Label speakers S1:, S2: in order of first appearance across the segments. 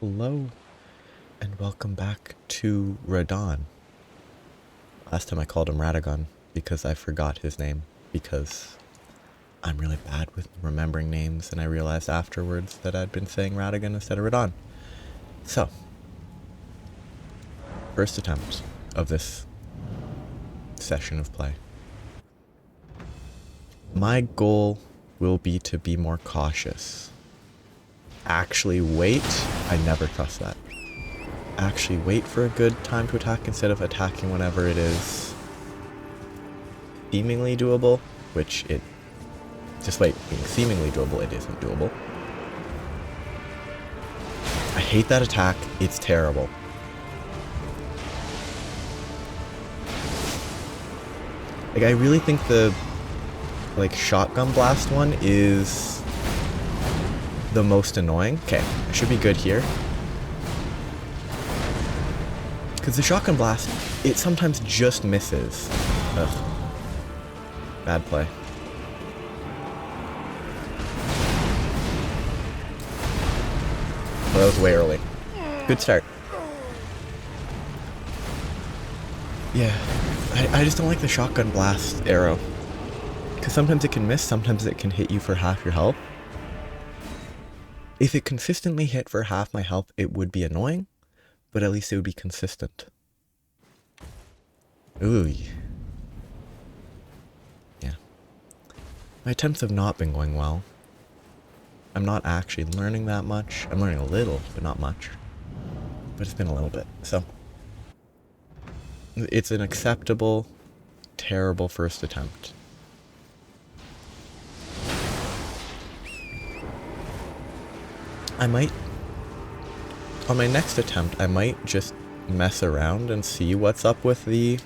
S1: Hello, and welcome back to Radahn. Last time I called him Radahn because I forgot his name, because I'm really bad with remembering names, and I realized afterwards that I'd been saying Radahn instead of Radahn. So, first attempt of this session of play. My goal will be to be more cautious. Actually wait, I never trust that. Actually wait for a good time to attack instead of attacking whenever it is seemingly doable, which it, despite being seemingly doable, it isn't doable. I hate that attack, it's terrible. Like, I really think the, shotgun blast one is the most annoying. Okay, I should be good here. Because the shotgun blast, it sometimes just misses. Ugh. Bad play. Well, that was way early. Good start. Yeah, I just don't like the shotgun blast arrow. Because sometimes it can miss, sometimes it can hit you for half your health. If it consistently hit for half my health, it would be annoying, but at least it would be consistent. Ooh. Yeah. My attempts have not been going well. I'm not actually learning that much. I'm learning a little, but not much. But it's been a little bit, so. It's an acceptable, terrible first attempt. I might, on my next attempt, I might just mess around and see what's up with the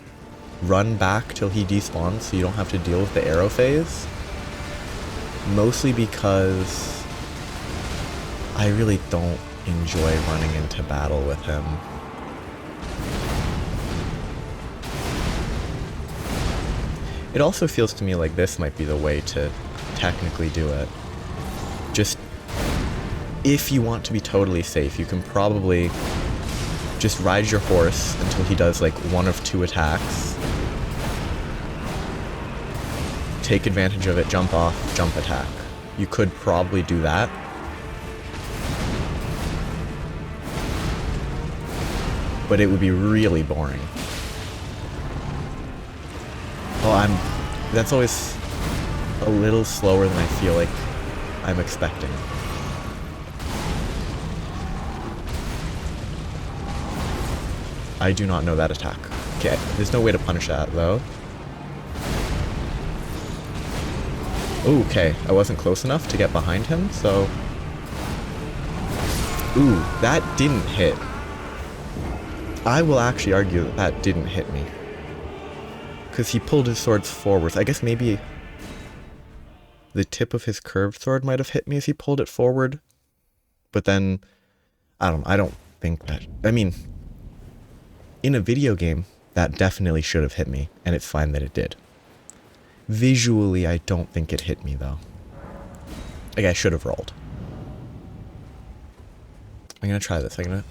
S1: run back till he despawns so you don't have to deal with the arrow phase. Mostly because I really don't enjoy running into battle with him. It also feels to me like this might be the way to technically do it. Just, if you want to be totally safe, you can probably just ride your horse until he does like one of two attacks. Take advantage of it, jump off, jump attack. You could probably do that. But it would be really boring. Well, that's always a little slower than I feel like I'm expecting. I do not know that attack. Okay, there's no way to punish that, though. Ooh, okay, I wasn't close enough to get behind him, so... Ooh, that didn't hit. I will actually argue that that didn't hit me. Because he pulled his swords forwards. I guess maybe the tip of his curved sword might have hit me as he pulled it forward. But then, I don't think that... I mean... In a video game, that definitely should have hit me, and it's fine that it did. Visually, I don't think it hit me, though. Like, I should have rolled. I'm gonna try this. I'm gonna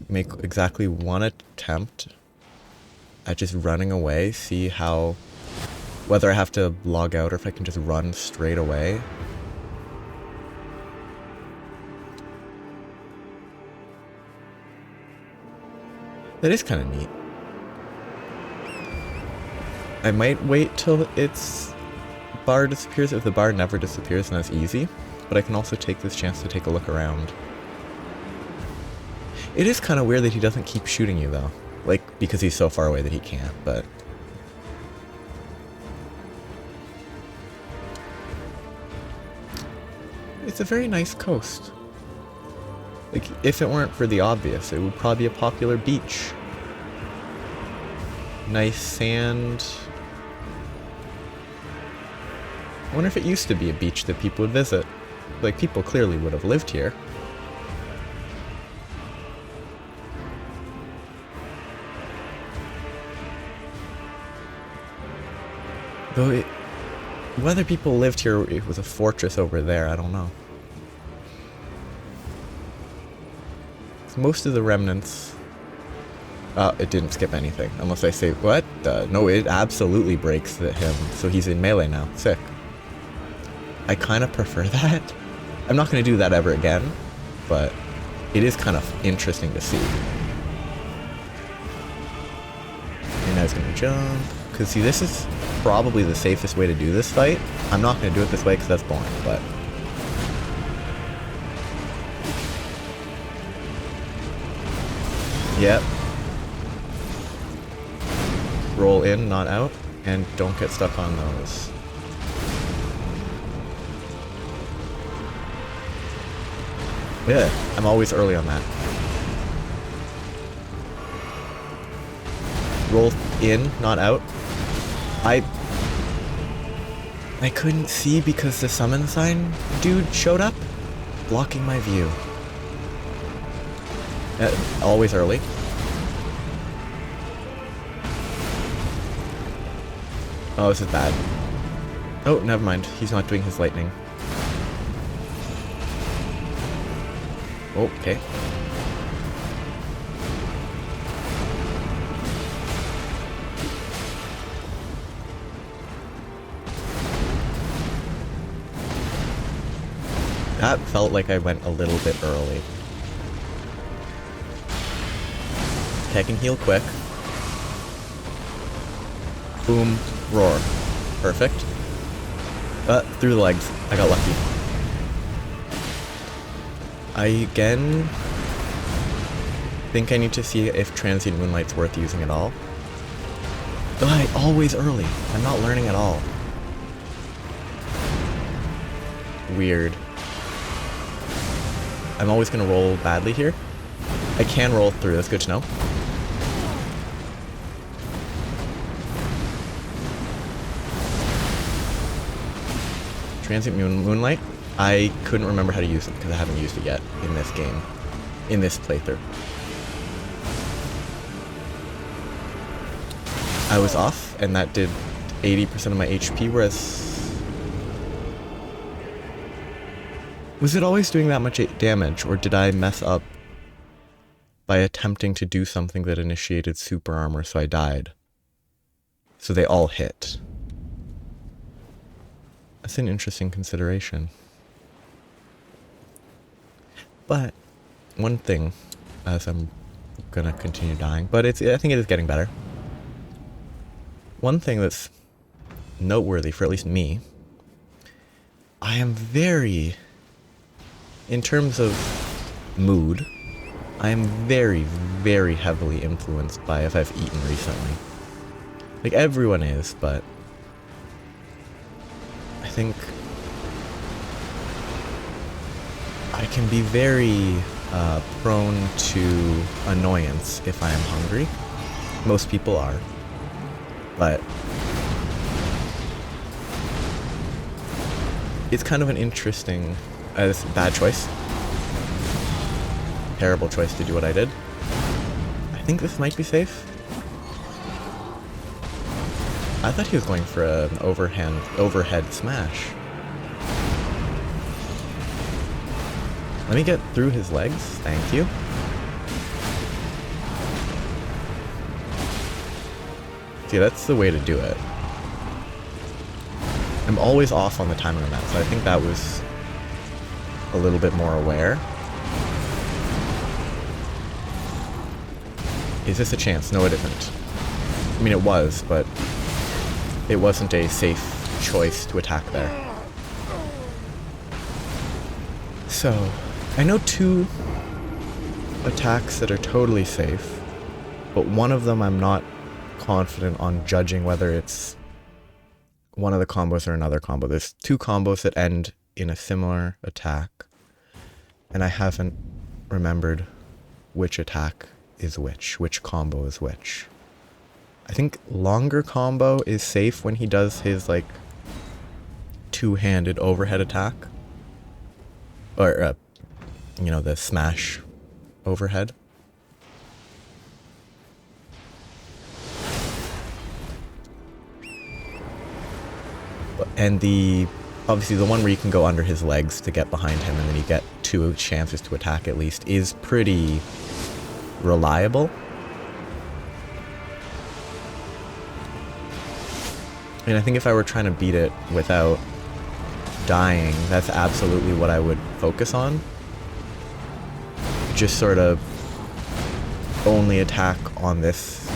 S1: make exactly one attempt at just running away, see how... whether I have to log out or if I can just run straight away. That is kind of neat. I might wait till its bar disappears. If the bar never disappears, then that's easy. But I can also take this chance to take a look around. It is kind of weird that he doesn't keep shooting you, though. Like, because he's so far away that he can't, but... It's a very nice coast. Like, if it weren't for the obvious, it would probably be a popular beach. Nice sand. I wonder if it used to be a beach that people would visit. Like, people clearly would have lived here. Though whether people lived here with a fortress over there, I don't know. Most of the remnants... it didn't skip anything. Unless I say, what? No, it absolutely breaks him. So he's in melee now. Sick. I kind of prefer that. I'm not going to do that ever again. But it is kind of interesting to see. And now he's going to jump. Because see, this is probably the safest way to do this fight. I'm not going to do it this way because that's boring, but... Yep. Roll in, not out, and don't get stuck on those. Yeah, I'm always early on that. Roll in, not out. I couldn't see because the summon sign dude showed up, blocking my view. Always early. Oh, this is bad. Oh, never mind. He's not doing his lightning. Okay. That felt like I went a little bit early. Okay, I can heal quick. Boom. Roar. Perfect. Through the legs. I got lucky. I again think I need to see if Transient Moonlight's worth using at all. Always early. I'm not learning at all. Weird. I'm always gonna roll badly here. I can roll through, that's good to know. Transient Moonlight. I couldn't remember how to use it because I haven't used it yet in this game. In this playthrough. I was off, and that did 80% of my HP, whereas... Was it always doing that much damage, or did I mess up by attempting to do something that initiated super armor, so I died? So they all hit. That's an interesting consideration. But one thing, as I'm gonna continue dying, but I think it is getting better. One thing that's noteworthy for at least me, I am very, in terms of mood, I am very, very heavily influenced by if I've eaten recently. Like everyone is, but I think I can be very prone to annoyance if I am hungry. Most people are. But it's kind of an interesting, bad choice. Terrible choice to do what I did. I think this might be safe. I thought he was going for an overhead smash. Let me get through his legs, thank you. See, that's the way to do it. I'm always off on the timing on that, so I think that was a little bit more aware. Is this a chance? No, it isn't. I mean, it was, but it wasn't a safe choice to attack there. So, I know two attacks that are totally safe, but one of them I'm not confident on judging whether it's one of the combos or another combo. There's two combos that end in a similar attack, and I haven't remembered which attack is which combo is which. I think longer combo is safe when he does his, like, two-handed overhead attack. Or, you know, the smash overhead. And obviously the one where you can go under his legs to get behind him and then you get 2 chances to attack at least is pretty reliable. And I think if I were trying to beat it without dying, that's absolutely what I would focus on. Just sort of only attack on this.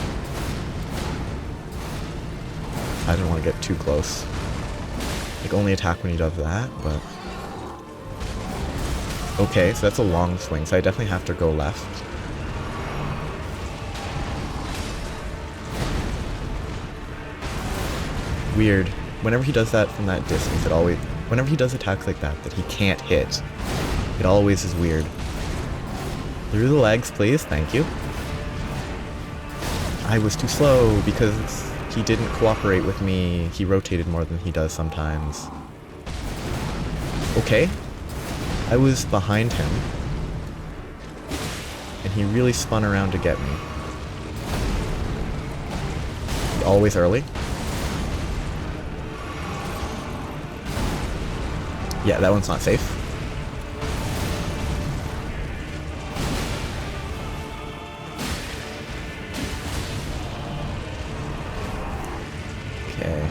S1: I don't want to get too close. Like, only attack when he does that, but... Okay, so that's a long swing, so I definitely have to go left. Weird. Whenever he does that from that distance, it always... Whenever he does attacks like that he can't hit, it always is weird. Through the legs, please. Thank you. I was too slow because he didn't cooperate with me. He rotated more than he does sometimes. Okay. I was behind him. And he really spun around to get me. Always early. Yeah, that one's not safe. Okay.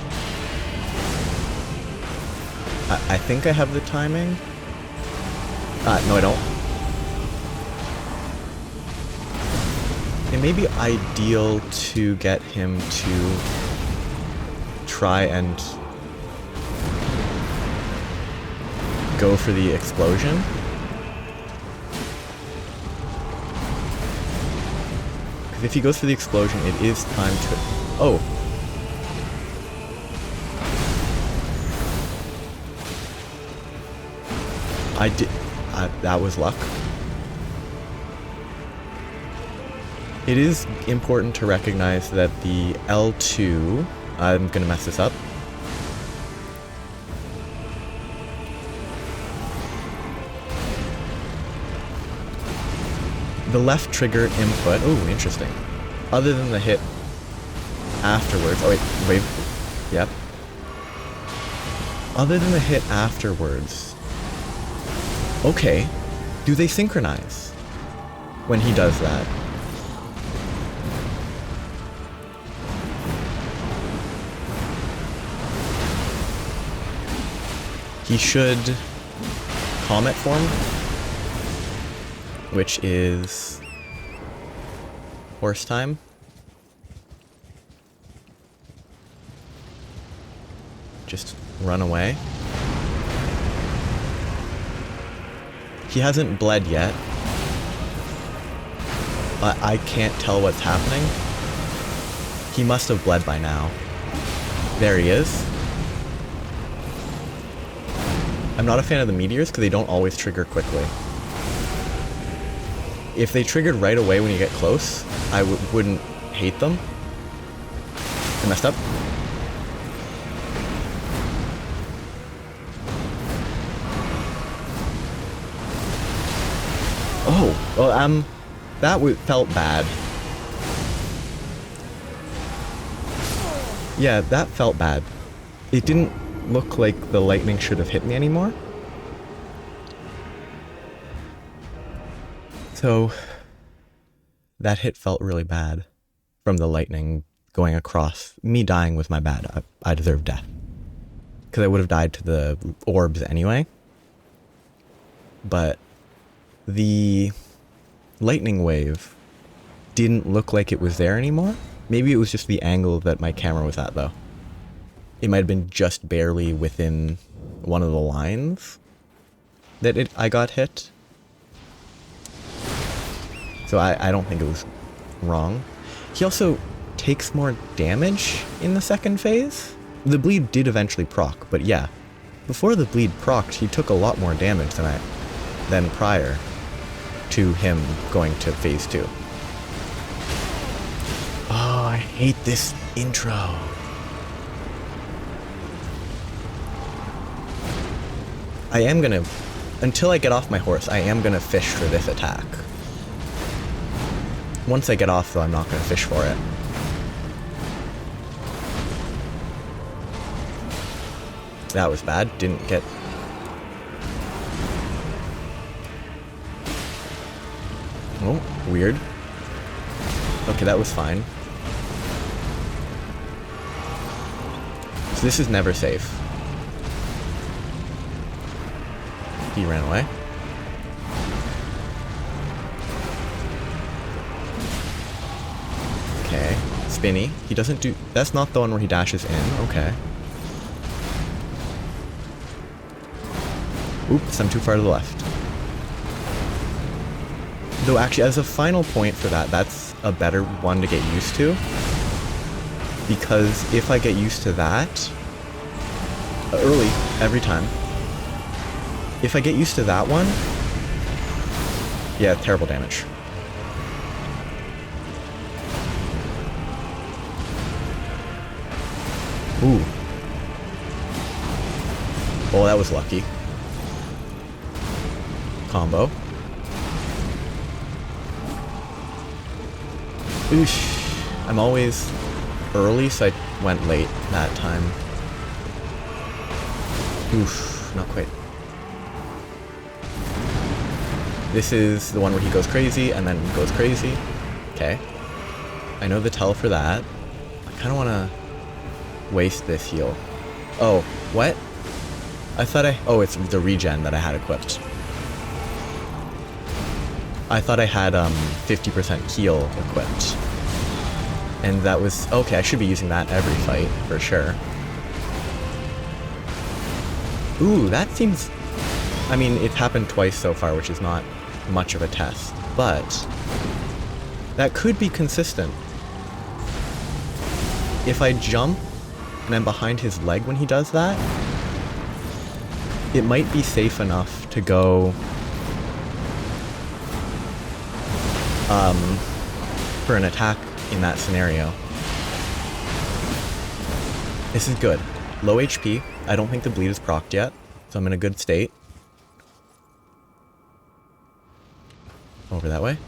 S1: I think I have the timing. No, I don't. It may be ideal to get him to try and go for the explosion. Because if he goes for the explosion, it is time to... Oh! I did... that was luck. It is important to recognize that the L2... I'm gonna mess this up. The left trigger input... Oh, interesting. Other than the hit afterwards... Oh, wait. Yep. Other than the hit afterwards... Okay. Do they synchronize when he does that? He should comet form, which is horse time. Just run away. He hasn't bled yet. I can't tell what's happening. He must have bled by now. There he is. I'm not a fan of the meteors because they don't always trigger quickly. If they triggered right away when you get close, I wouldn't hate them. I messed up. Oh, well, that felt bad. Yeah, that felt bad. It didn't look like the lightning should have hit me anymore. So, that hit felt really bad from the lightning going across. Me dying was my bad. I deserve death. Because I would have died to the orbs anyway. But the lightning wave didn't look like it was there anymore. Maybe it was just the angle that my camera was at, though. It might have been just barely within one of the lines that I got hit. So I don't think it was wrong. He also takes more damage in the second phase. The bleed did eventually proc, but yeah. Before the bleed procced, he took a lot more damage than prior to him going to phase 2. Oh, I hate this intro. I am gonna, until I get off my horse, I am gonna fish for this attack. Once I get off, though, I'm not gonna fish for it. That was bad. Didn't get... Oh, weird. Okay, that was fine. So this is never safe. He ran away. Okay, spinny. He doesn't do... That's not the one where he dashes in. Okay. Oops, I'm too far to the left. Though actually, as a final point for that, that's a better one to get used to. Because if I get used to that... early, every time. If I get used to that one... Yeah, terrible damage. Ooh. Oh, that was lucky. Combo. Oosh. I'm always early, so I went late that time. Oof, not quite. This is the one where he goes crazy and then goes crazy. Okay. I know the tell for that. I kind of want to waste this heal. Oh, what? I thought oh, it's the regen that I had equipped. I thought I had 50% heal equipped. And that was... Okay, I should be using that every fight, for sure. Ooh, that seems... I mean, it's happened twice so far, which is not much of a test. But... that could be consistent. If I jump and I'm behind his leg when he does that, it might be safe enough to go... for an attack in that scenario. This is good. Low HP. I don't think the bleed is procced yet, so I'm in a good state. Over that way.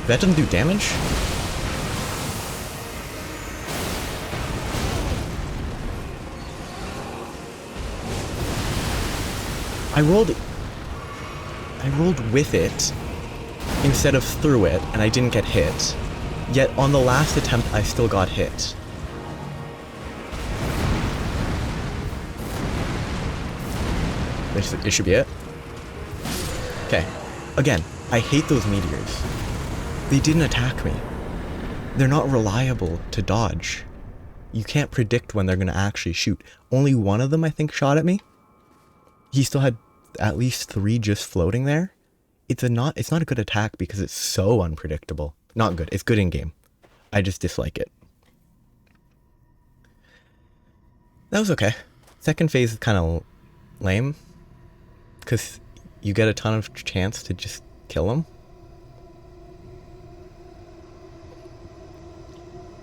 S1: That doesn't do damage? I rolled with it instead of through it, and I didn't get hit. Yet on the last attempt, I still got hit. It should be it. Okay. Again, I hate those meteors. They didn't attack me. They're not reliable to dodge. You can't predict when they're going to actually shoot. Only one of them, I think, shot at me. He still had at least 3 just floating there. It's not a good attack because it's so unpredictable. Not good. It's good in game. I just dislike it. That was okay. Second phase is kind of lame because you get a ton of chance to just kill him.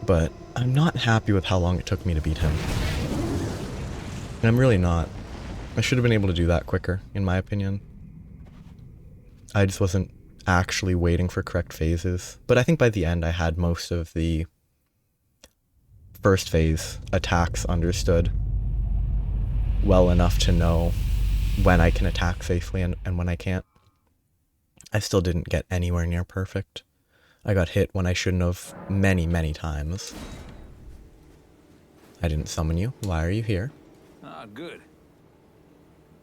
S1: But I'm not happy with how long it took me to beat him. And I'm really not. I should have been able to do that quicker, in my opinion. I just wasn't actually waiting for correct phases. But I think by the end I had most of the first phase attacks understood well enough to know when I can attack safely and when I can't. I still didn't get anywhere near perfect. I got hit when I shouldn't have many, many times. I didn't summon you. Why are you here?
S2: Ah, good.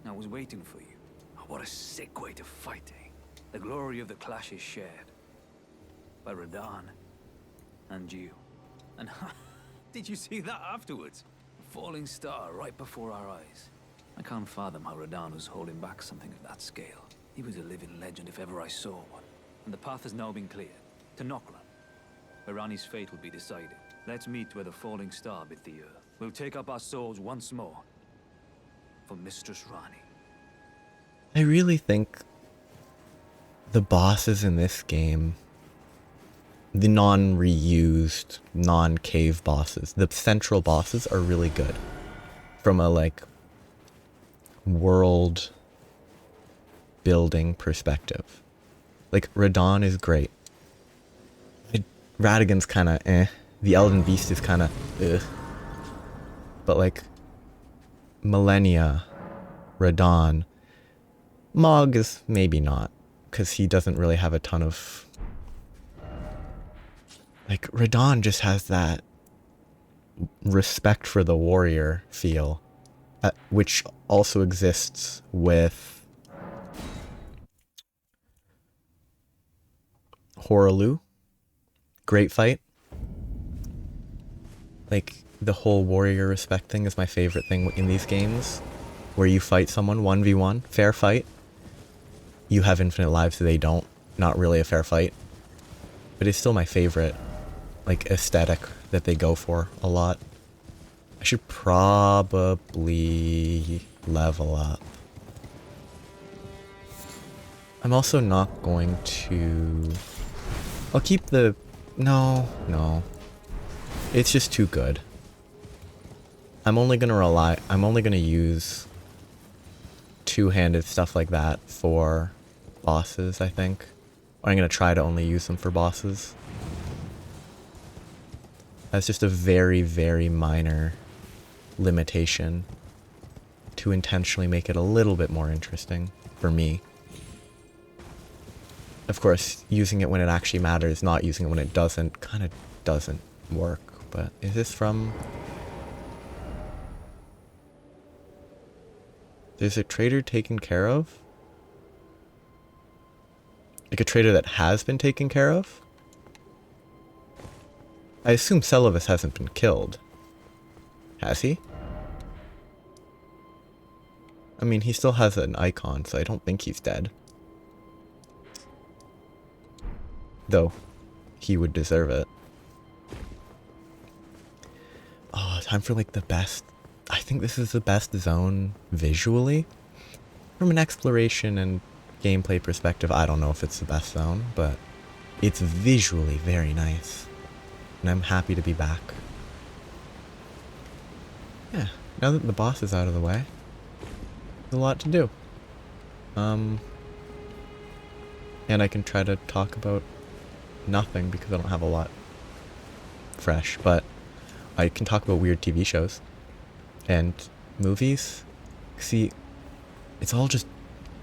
S2: I was waiting for you. Oh, what a sick way to fight, eh? The glory of the clash is shared. By Radahn. And you. And did you see that afterwards? A falling star right before our eyes. I can't fathom how Radahn was holding back something of that scale. He was a living legend if ever I saw one. And the path has now been cleared. To Nokran, where Ranni's fate will be decided. Let's meet where the falling star bit the earth. We'll take up our swords once more for Mistress Ranni.
S1: I really think the bosses in this game, the non-reused, non-cave bosses, the central bosses are really good. From a, like, world building perspective. Like, Radahn is great. Radagon's kind of eh. The Elden Beast is kind of ugh. but like Millennia, Radahn, Mog is maybe not, because he doesn't really have a ton of... Like, Radahn just has that respect for the warrior feel, which also exists with Hoaraloo. Great fight. Like, the whole warrior respect thing is my favorite thing in these games, where you fight someone 1v1, fair fight. You have infinite lives, they don't. Not really a fair fight. But it's still my favorite, like, aesthetic that they go for a lot. I should probably level up. I'm also not going to... I'll keep the... No. It's just too good. I'm only gonna use two-handed stuff like that for bosses, I think. Or I'm gonna try to only use them for bosses. That's just a very, very minor limitation to intentionally make it a little bit more interesting for me. Of course, using it when it actually matters, not using it when it doesn't, kind of doesn't work. But is this from... There's a trader taken care of? Like a trader that has been taken care of? I assume Celavis hasn't been killed. Has he? I mean, he still has an icon, so I don't think he's dead. Though, he would deserve it. Oh, time for like the best... I think this is the best zone visually. From an exploration and gameplay perspective, I don't know if it's the best zone, but it's visually very nice. And I'm happy to be back. Yeah, now that the boss is out of the way, there's a lot to do. And I can try to talk about nothing because I don't have a lot fresh, but I can talk about weird TV shows and movies. See, it's all just...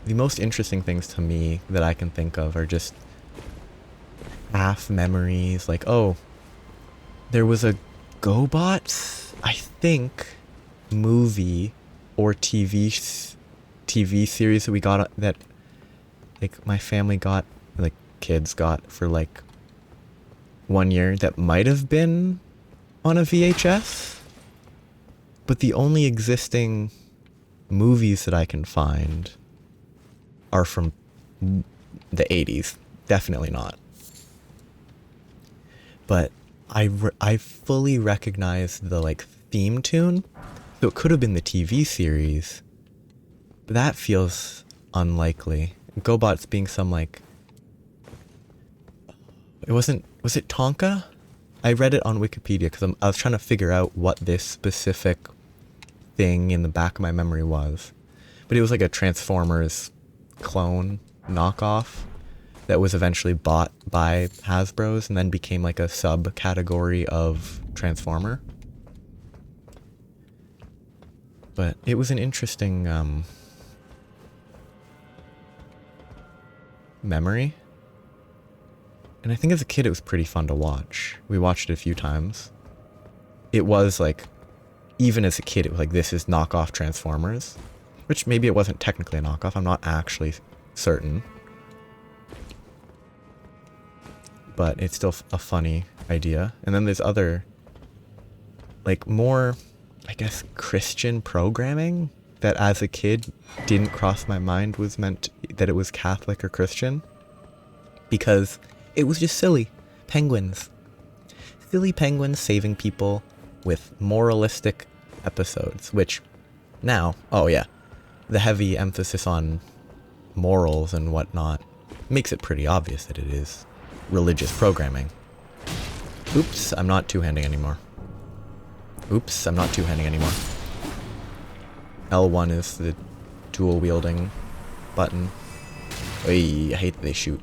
S1: The most interesting things to me that I can think of are just half memories, like, oh, there was a GoBots, I think, movie or TV series that we got, that, like, my family got, like, kids got for, like, 1 year that might have been on a VHS. But the only existing movies that I can find are from the 80s. Definitely not. But I fully recognize the, like, theme tune. So it could have been the TV series. But that feels unlikely. GoBots being some, like... It wasn't... Was it Tonka? I read it on Wikipedia because I was trying to figure out what this specific thing in the back of my memory was. But it was like a Transformers clone knockoff that was eventually bought by Hasbro's and then became like a subcategory of Transformer. But it was an interesting memory. And I think as a kid it was pretty fun to watch. We watched it a few times. It was like, even as a kid, it was like, this is knockoff Transformers. Which maybe it wasn't technically a knockoff, I'm not actually certain. But it's still a funny idea. And then there's other, like, more, I guess, Christian programming that as a kid didn't cross my mind was meant that it was Catholic or Christian. Because it was just silly. Penguins. Silly penguins saving people with moralistic episodes, which now, oh yeah, the heavy emphasis on morals and whatnot makes it pretty obvious that it is religious programming. Oops, I'm not two-handing anymore. Oops, I'm not two-handing anymore. L1 is the dual-wielding button. Oy, I hate that they shoot.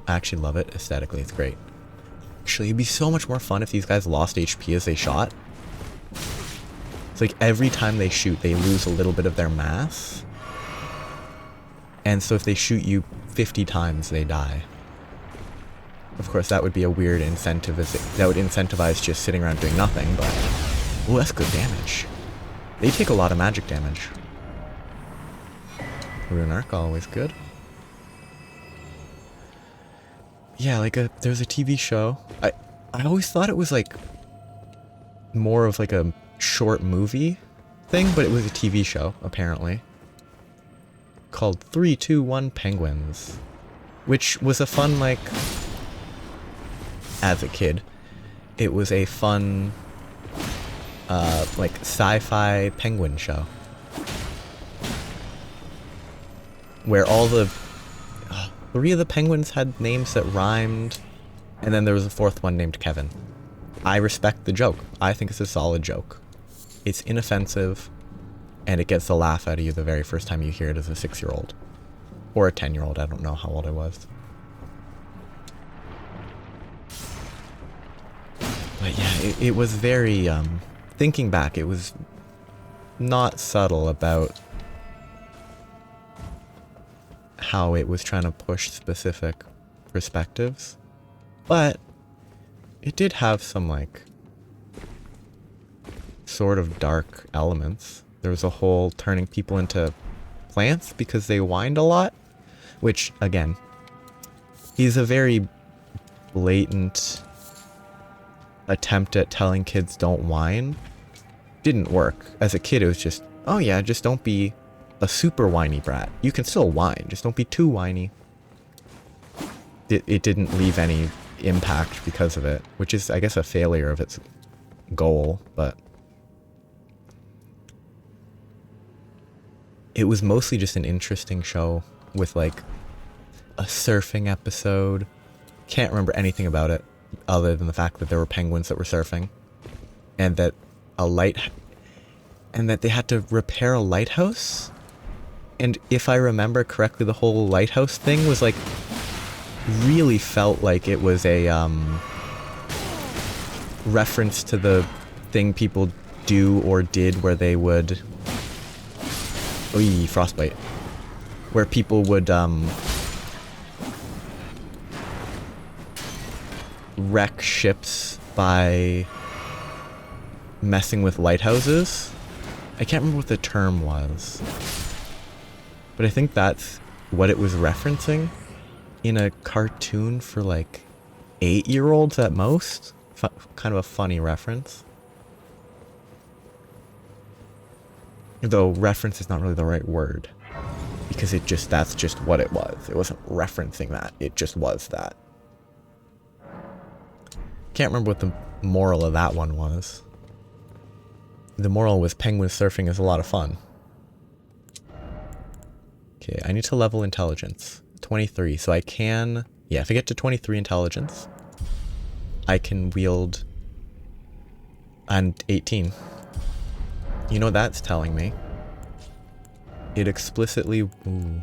S1: I actually love it aesthetically, it's great. Actually, it'd be so much more fun if these guys lost HP as they shot. It's like every time they shoot, they lose a little bit of their mass. And so if they shoot you 50 times, they die. Of course, that would be a weird incentive. That would incentivize just sitting around doing nothing, but... Oh, that's good damage. They take a lot of magic damage. Rune Arc, always good. Yeah, like there's a TV show. I always thought it was like more of like a short movie thing, but it was a TV show, apparently. Called 3-2-1 Penguins. Which was a fun, like... As a kid, it was a fun, like, sci-fi penguin show. Where all the... 3 of the penguins had names that rhymed, and then there was a 4th one named Kevin. I respect the joke. I think it's a solid joke. It's inoffensive, and it gets a laugh out of you the very first time you hear it as a 6-year-old. Or a 10-year-old, I don't know how old I was. But yeah, it was very, thinking back, it was not subtle about how it was trying to push specific perspectives. But it did have some, like, sort of dark elements. There was a whole turning people into plants because they whined a lot, which, again, is a very blatant attempt at telling kids don't whine. Didn't work. As a kid, it was just, oh yeah, just don't be a super whiny brat. You can still whine, just don't be too whiny. It didn't leave any impact because of it, which is, I guess, a failure of its goal, but it was mostly just an interesting show with, like, a surfing episode. Can't remember anything about it other than the fact that there were penguins that were surfing, and that they had to repair a lighthouse. And if I remember correctly, the whole lighthouse thing was, like, really felt like it was a reference to the thing people do or did where they would... Oy, frostbite. Where people would wreck ships by messing with lighthouses. I can't remember what the term was, but I think that's what it was referencing in a cartoon for, like, 8-year-olds at most. Kind of a funny reference. Though reference is not really the right word, because that's just what it was. It wasn't referencing that, it just was that. Can't remember what the moral of that one was. The moral was penguin surfing is a lot of fun. Okay, I need to level intelligence. 23, so I can... Yeah, if I get to 23 intelligence, I can wield... And 18. You know what that's telling me? It explicitly... Ooh.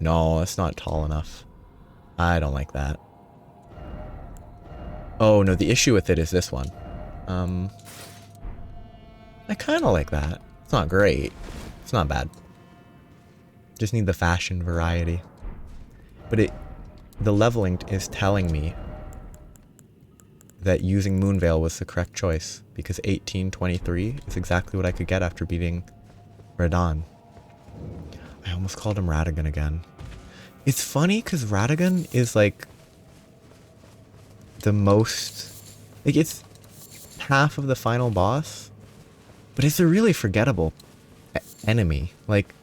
S1: No, that's not tall enough. I don't like that. Oh, no, the issue with it is this one. I kind of like that. It's not great. It's not bad. Just need the fashion variety. But the leveling is telling me that using Moonveil was the correct choice, because 1823 is exactly what I could get after beating Radahn. I almost called him Radahn again. It's funny because Radahn is, like, the most... Like, it's half of the final boss, but it's a really forgettable enemy. Like,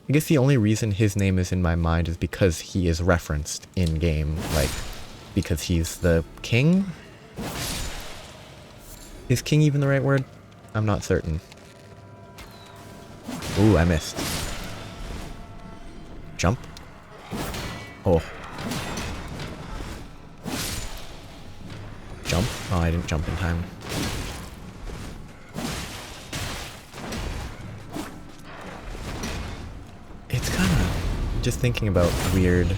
S1: I guess the only reason his name is in my mind is because he is referenced in-game, like, because he's the king? Is king even the right word? I'm not certain. Ooh, I missed. Jump? Oh. Jump? Oh, I didn't jump in time. It's kind of just thinking about weird,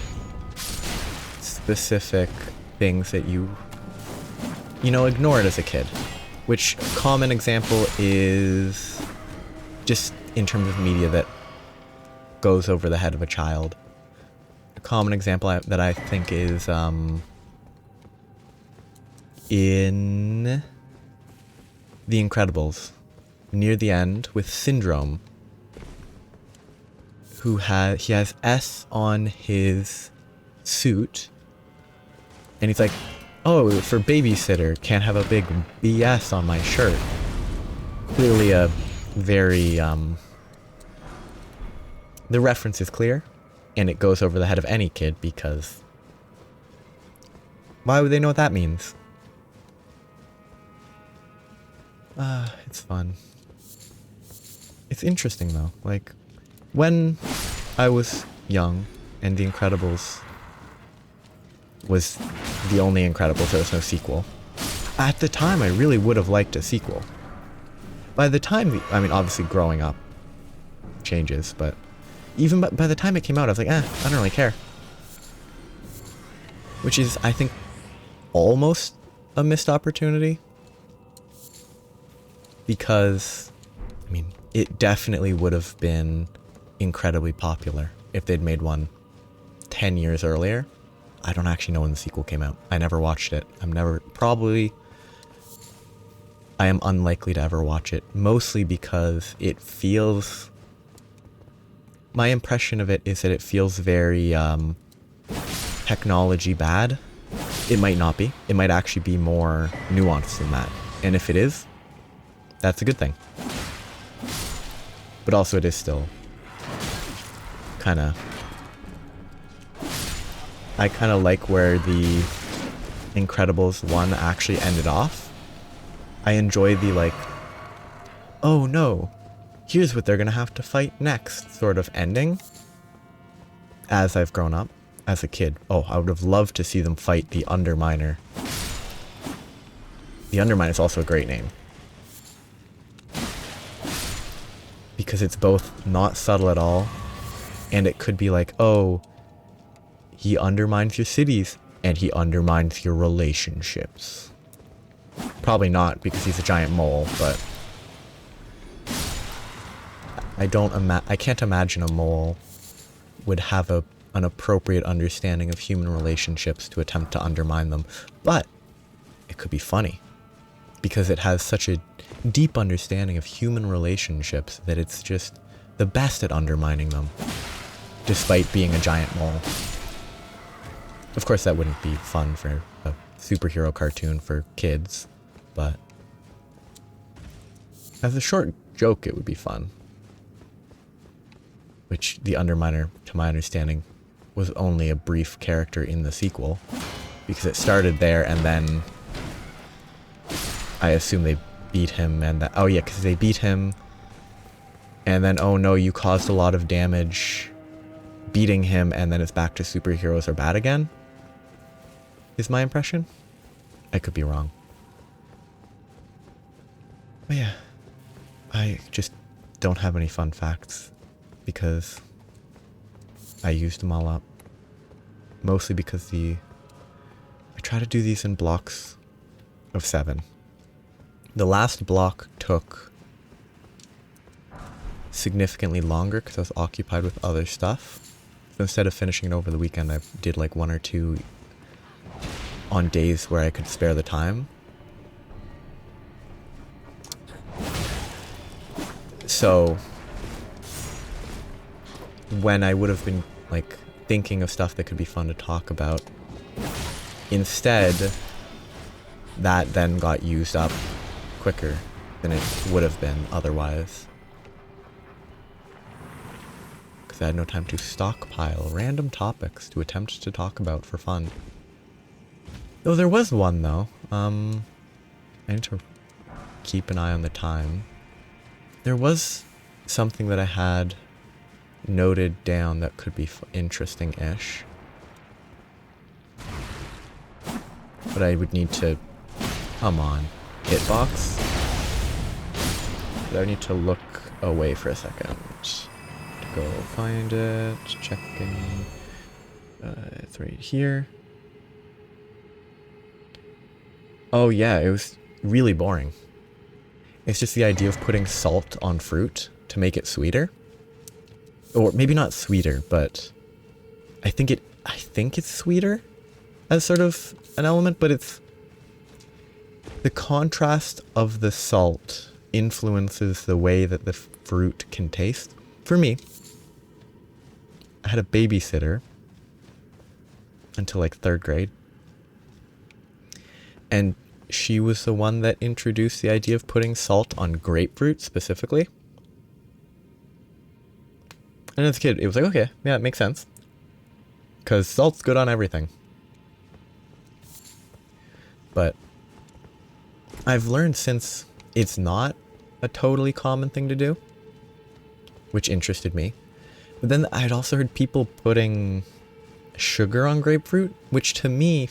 S1: specific things that you you know, ignore it as a kid. Which, common example is just in terms of media that goes over the head of a child. A common example that I think is in The Incredibles, near the end with Syndrome, he has S on his suit, and he's like, oh, for babysitter, can't have a big BS on my shirt. Clearly a very, the reference is clear, and it goes over the head of any kid, because why would they know what that means? It's fun. It's interesting though, like, when I was young and The Incredibles was the only Incredibles, there was no sequel. At the time, I really would have liked a sequel. By the time, I mean, obviously growing up changes, but even by the time it came out, I was like, I don't really care. Which is, I think, almost a missed opportunity. Because, I mean, it definitely would have been incredibly popular if they'd made one 10 years earlier. I don't actually know when the sequel came out. I never watched it. I am unlikely to ever watch it, mostly because it feels, my impression of it is that it feels very technology bad. It might not be. It might actually be more nuanced than that. And if it is, that's a good thing. But also it is still I kind of like where the Incredibles 1 actually ended off. I enjoy the, like, oh no, here's what they're gonna have to fight next sort of ending. As I've grown up, as a kid, oh, I would have loved to see them fight the Underminer. The Underminer is also a great name. Because it's both not subtle at all, and it could be like, oh, he undermines your cities, and he undermines your relationships. Probably not, because he's a giant mole, but I can't imagine a mole would have an appropriate understanding of human relationships to attempt to undermine them. But it could be funny, because it has such a deep understanding of human relationships that it's just the best at undermining them, despite being a giant mole. Of course, that wouldn't be fun for a superhero cartoon for kids, but as a short joke, it would be fun. Which the Underminer, to my understanding, was only a brief character in the sequel, because it started there and then I assume they beat him and that, oh yeah, because they beat him and then, oh no, you caused a lot of damage beating him, and then it's back to superheroes are bad again, is my impression. I could be wrong. But yeah, I just don't have any fun facts because I used them all up. Mostly because I try to do these in blocks of 7. The last block took significantly longer because I was occupied with other stuff. So instead of finishing it over the weekend, I did like 1 or 2 on days where I could spare the time. So when I would have been like thinking of stuff that could be fun to talk about, instead that then got used up quicker than it would have been otherwise. Because I had no time to stockpile random topics to attempt to talk about for fun. Though there was one though. I need to keep an eye on the time. There was something that I had noted down that could be interesting-ish. But I would need to... Come on. Hitbox? But I need to look away for a second. To go find it. Checking. It's right here. Oh yeah, it was really boring. It's just the idea of putting salt on fruit to make it sweeter. Or maybe not sweeter, but I think it's sweeter as sort of an element, but it's the contrast of the salt influences the way that the fruit can taste. For me, I had a babysitter until like 3rd grade. And she was the one that introduced the idea of putting salt on grapefruit specifically. And as a kid, it was like, okay, yeah, it makes sense. Because salt's good on everything. But I've learned since it's not a totally common thing to do, which interested me. But then I'd also heard people putting sugar on grapefruit, which to me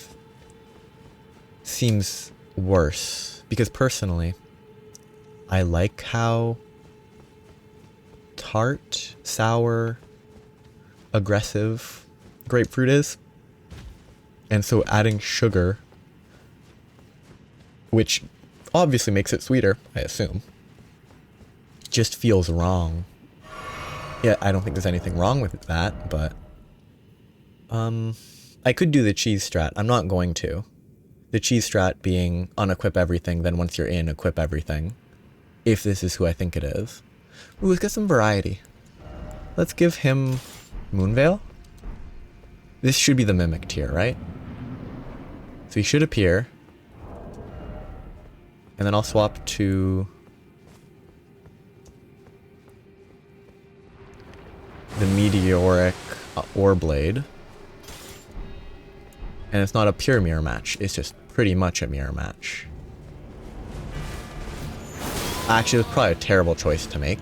S1: seems worse. Because personally, I like how tart, sour, aggressive grapefruit is. And so adding sugar, which obviously makes it sweeter, I assume, just feels wrong. Yeah, I don't think there's anything wrong with that, but I could do the cheese strat. I'm not going to. The cheese strat being unequip everything, then once you're in, equip everything. If this is who I think it is. Ooh, let's get some variety. Let's give him Moonveil. This should be the Mimic tier, right? So he should appear. And then I'll swap to the Meteoric Ore Blade. And it's not a pure mirror match, it's just pretty much a mirror match. Actually, it was probably a terrible choice to make.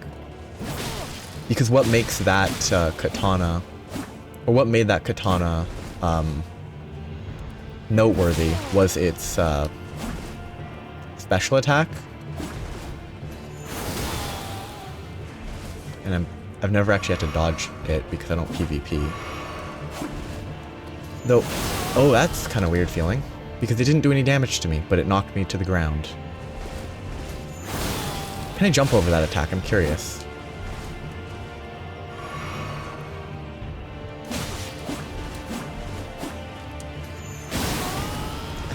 S1: Because what makes that katana, or what made that katana noteworthy was its special attack. And I've never actually had to dodge it because I don't PvP. Though, oh, that's kind of weird feeling. Because it didn't do any damage to me, but it knocked me to the ground. Can I jump over that attack? I'm curious.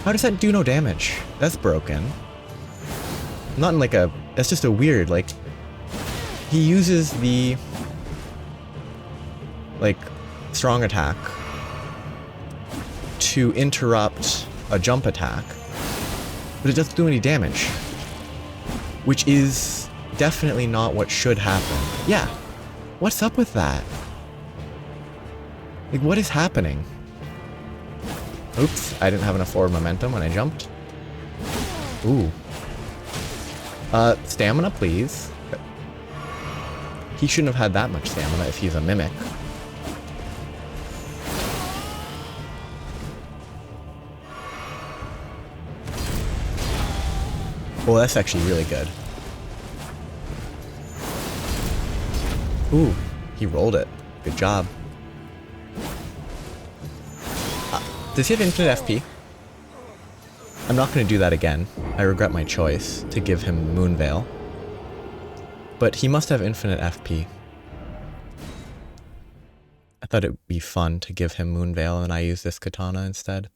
S1: How does that do no damage? That's broken. Not in like a... That's just a weird, like... He uses the... like, strong attack to interrupt a jump attack, but it doesn't do any damage. Which is definitely not what should happen. Yeah. What's up with that? Like, what is happening? Oops, I didn't have enough forward momentum when I jumped. Ooh. Stamina, please. He shouldn't have had that much stamina if he's a mimic. Oh, that's actually really good. Ooh, he rolled it. Good job. Does he have infinite FP? I'm not going to do that again. I regret my choice to give him Moonveil. But he must have infinite FP. I thought it would be fun to give him Moonveil and I use this katana instead.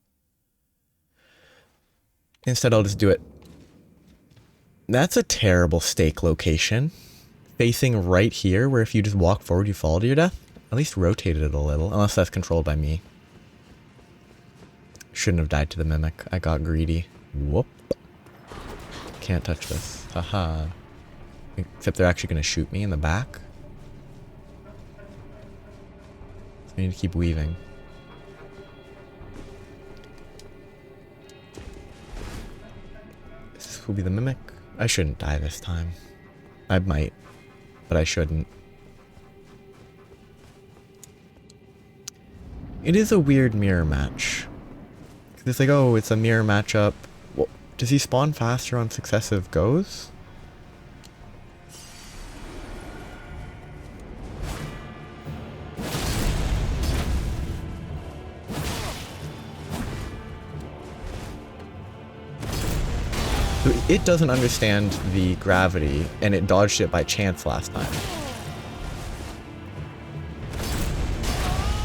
S1: Instead, I'll just do it. That's a terrible stake location. Facing right here, where if you just walk forward, you fall to your death. At least rotate it a little, unless that's controlled by me. Shouldn't have died to the Mimic. I got greedy. Whoop. Can't touch this. Haha. Except they're actually going to shoot me in the back. So I need to keep weaving. This will be the Mimic. I shouldn't die this time. I might, but I shouldn't. It is a weird mirror match. It's like, oh, it's a mirror matchup. Well, does he spawn faster on successive goes? it doesn't understand the gravity, and it dodged it by chance last time.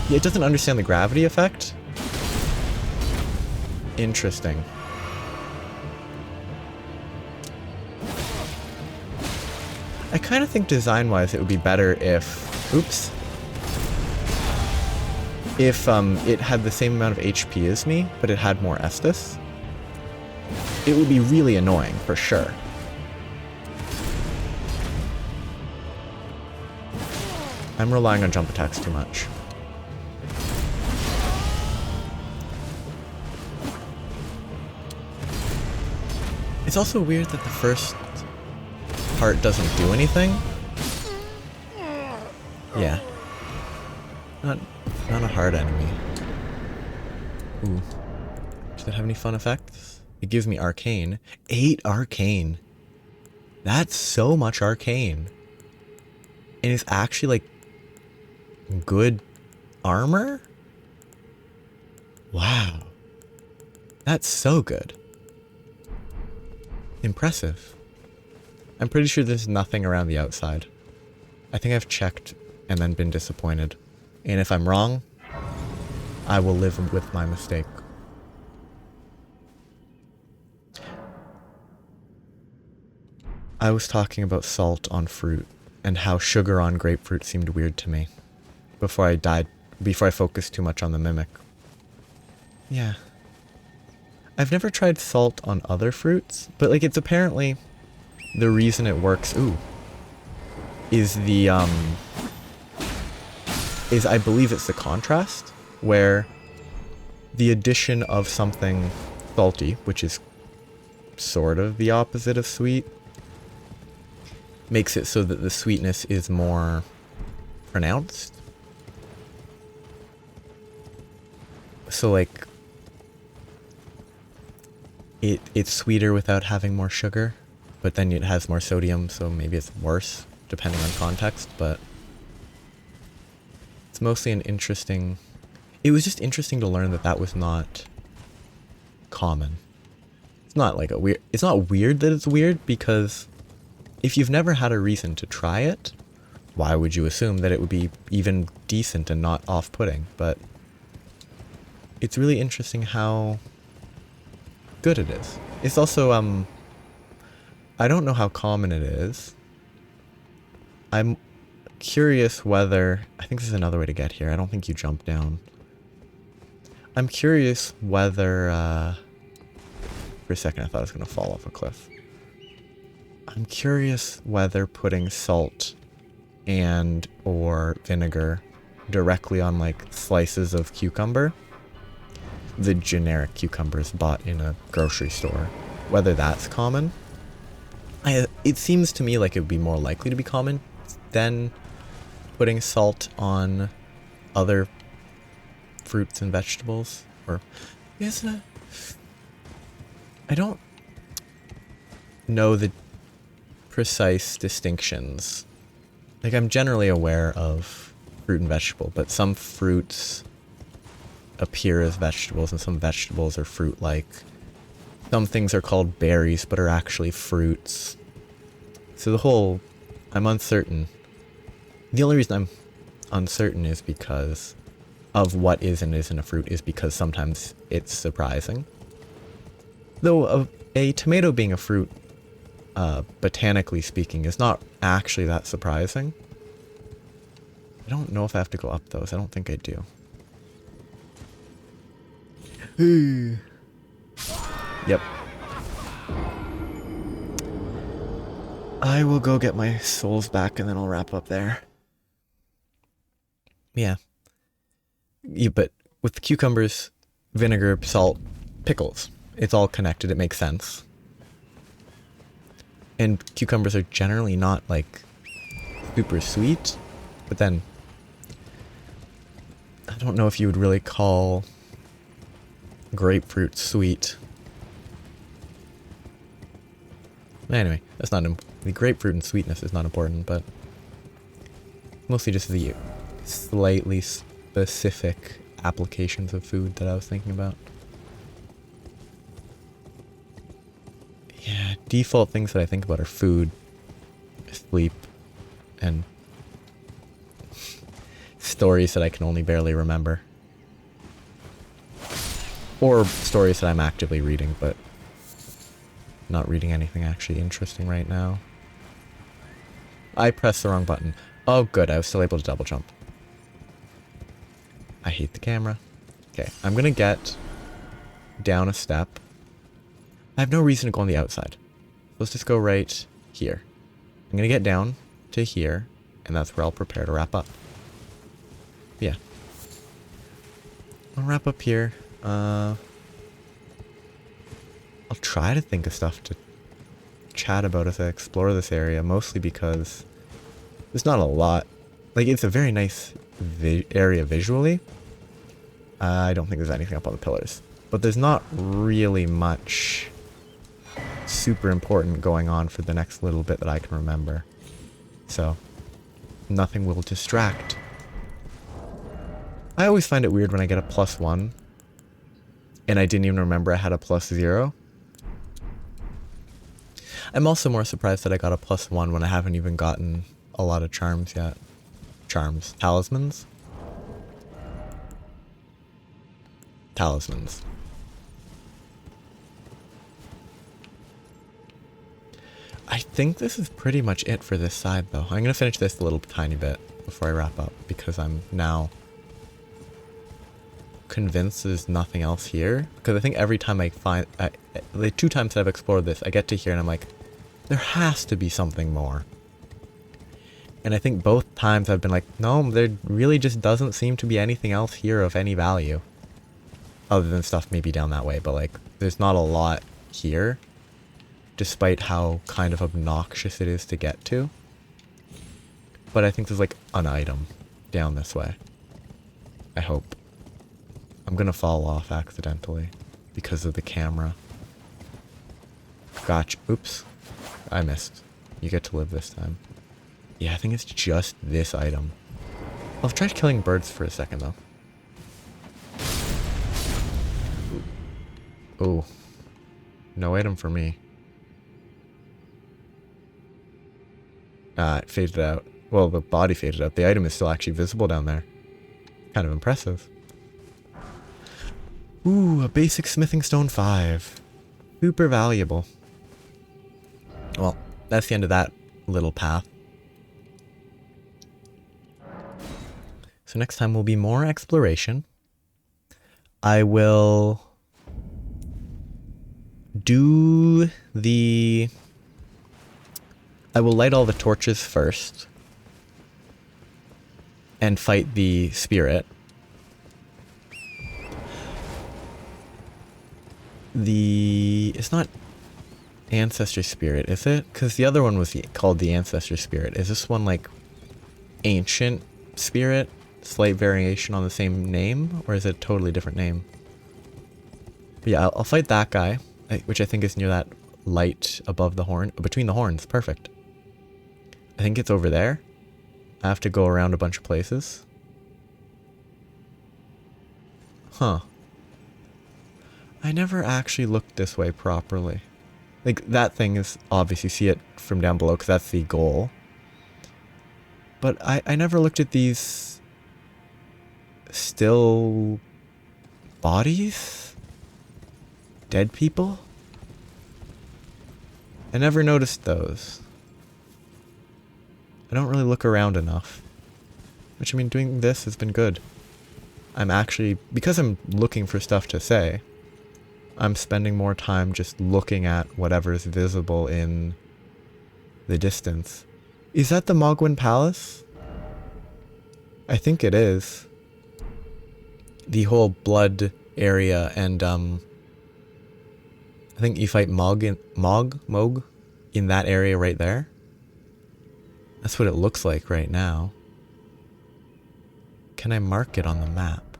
S1: Yeah, it doesn't understand the gravity effect? Interesting. I kind of think design-wise it would be better if... Oops. If it had the same amount of HP as me, but it had more Estus. It would be really annoying, for sure. I'm relying on jump attacks too much. It's also weird that the first part doesn't do anything. Yeah. Not a hard enemy. Ooh. Does it have any fun effects? It gives me arcane. 8 arcane. That's so much arcane. And it's actually like good armor? Wow. That's so good. Impressive. I'm pretty sure there's nothing around the outside. I think I've checked and then been disappointed. And if I'm wrong, I will live with my mistake. I was talking about salt on fruit and how sugar on grapefruit seemed weird to me before I focused too much on the mimic. Yeah. I've never tried salt on other fruits, but like it's apparently the reason it works, is I believe it's the contrast, where the addition of something salty, which is sort of the opposite of sweet, makes it so that the sweetness is more pronounced. So like, it's sweeter without having more sugar, but then it has more sodium, so maybe it's worse, depending on context, but it's mostly an interesting... It was just interesting to learn that that was not common. It's not like a weird... It's not weird that it's weird, because if you've never had a reason to try it, why would you assume that it would be even decent and not off-putting? But it's really interesting how good it is. It's also, I don't know how common it is. I'm curious whether... I think this is another way to get here. I don't think you jump down. I'm curious whether... for a second I thought I was going to fall off a cliff. I'm curious whether putting salt and or vinegar directly on like slices of cucumber, the generic cucumbers bought in a grocery store, whether that's common. It seems to me like it would be more likely to be common than putting salt on other fruits and vegetables. Or yes, I don't know the precise distinctions. Like, I'm generally aware of fruit and vegetable, but some fruits appear as vegetables and some vegetables are fruit-like. Some things are called berries but are actually fruits. So I'm uncertain. The only reason I'm uncertain is because of what is and isn't a fruit, is because sometimes it's surprising. Though a tomato being a fruit, botanically speaking, is not actually that surprising. I don't know if I have to go up those. I don't think I do. Yep. I will go get my souls back and then I'll wrap up there. Yeah. But with the cucumbers, vinegar, salt, pickles, it's all connected. It makes sense. And cucumbers are generally not like super sweet, but then I don't know if you would really call grapefruit sweet. Anyway, that's not the grapefruit and sweetness is not important, but mostly just the slightly specific applications of food that I was thinking about. Yeah, default things that I think about are food, sleep, and stories that I can only barely remember. Or stories that I'm actively reading, but not reading anything actually interesting right now. I pressed the wrong button. Oh good, I was still able to double jump. I hate the camera. Okay, I'm gonna get down a step. I have no reason to go on the outside. Let's just go right here. I'm gonna get down to here, and that's where I'll prepare to wrap up. Yeah. I'll wrap up here. I'll try to think of stuff to chat about as I explore this area, mostly because there's not a lot. Like, it's a very nice area visually. I don't think there's anything up on the pillars. But there's not really much super important going on for the next little bit that I can remember. So, nothing will distract. I always find it weird when I get a +1 and I didn't even remember I had a +0. I'm also more surprised that I got a +1 when I haven't even gotten a lot of charms yet. Charms. Talismans? Talismans. I think this is pretty much it for this side, though. I'm going to finish this a little tiny bit before I wrap up, because I'm now convinced there's nothing else here. Because I think every time I find... the 2 times that I've explored this, I get to here and I'm like, there has to be something more. And I think both times I've been like, no, there really just doesn't seem to be anything else here of any value. Other than stuff maybe down that way, but like, there's not a lot here. Despite how kind of obnoxious it is to get to. But I think there's like an item down this way. I hope. I'm gonna fall off accidentally because of the camera. Gotcha. Oops. I missed. You get to live this time. Yeah, I think it's just this item. I'll try killing birds for a second though. Oh. No item for me. It faded out. Well, the body faded out. The item is still actually visible down there. Kind of impressive. Ooh, a basic smithing stone 5. Super valuable. Well, that's the end of that little path. So next time will be more exploration. I will do the... I will light all the torches first and fight the spirit. It's not ancestor spirit, is it? Because the other one was called the ancestor spirit. Is this one like ancient spirit? Slight variation on the same name? Or is it a totally different name? But yeah, I'll fight that guy, which I think is near that light above the horn. Between the horns, perfect. I think it's over there. I have to go around a bunch of places. Huh. I never actually looked this way properly. Like, that thing is obviously see it from down below because that's the goal. But I never looked at these still bodies? Dead people? I never noticed those. I don't really look around enough. Which, I mean, doing this has been good. I'm actually, because I'm looking for stuff to say, I'm spending more time just looking at whatever's visible in the distance. Is that the Mogwin Palace? I think it is. The whole blood area, and I think you fight Mog in that area right there. That's what it looks like right now. Can I mark it on the map?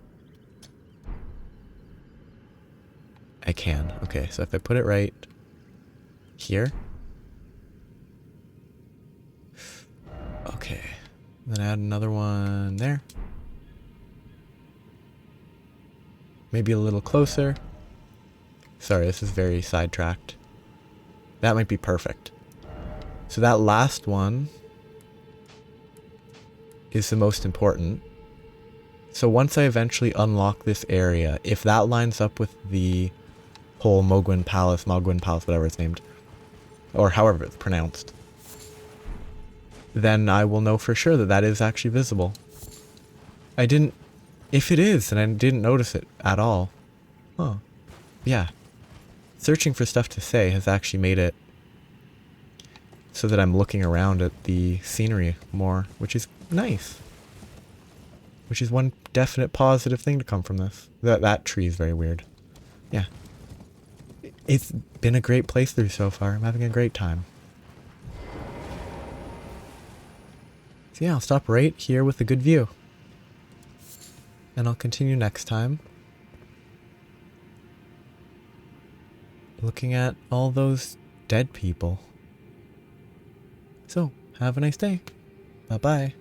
S1: I can. Okay, so if I put it right here. Okay. Then add another one there. Maybe a little closer. Sorry, this is very sidetracked. That might be perfect. So that last one is the most important. So once I eventually unlock this area, if that lines up with the whole Mogwin Palace, whatever it's named, or however it's pronounced, then I will know for sure that that is actually visible. If it is, then I didn't notice it at all. Huh. Yeah. Searching for stuff to say has actually made it so that I'm looking around at the scenery more, which is nice. Which is one definite positive thing to come from this. That tree is very weird. Yeah. It's been a great playthrough so far. I'm having a great time. So yeah, I'll stop right here with a good view. And I'll continue next time. Looking at all those dead people. So, have a nice day. Bye-bye.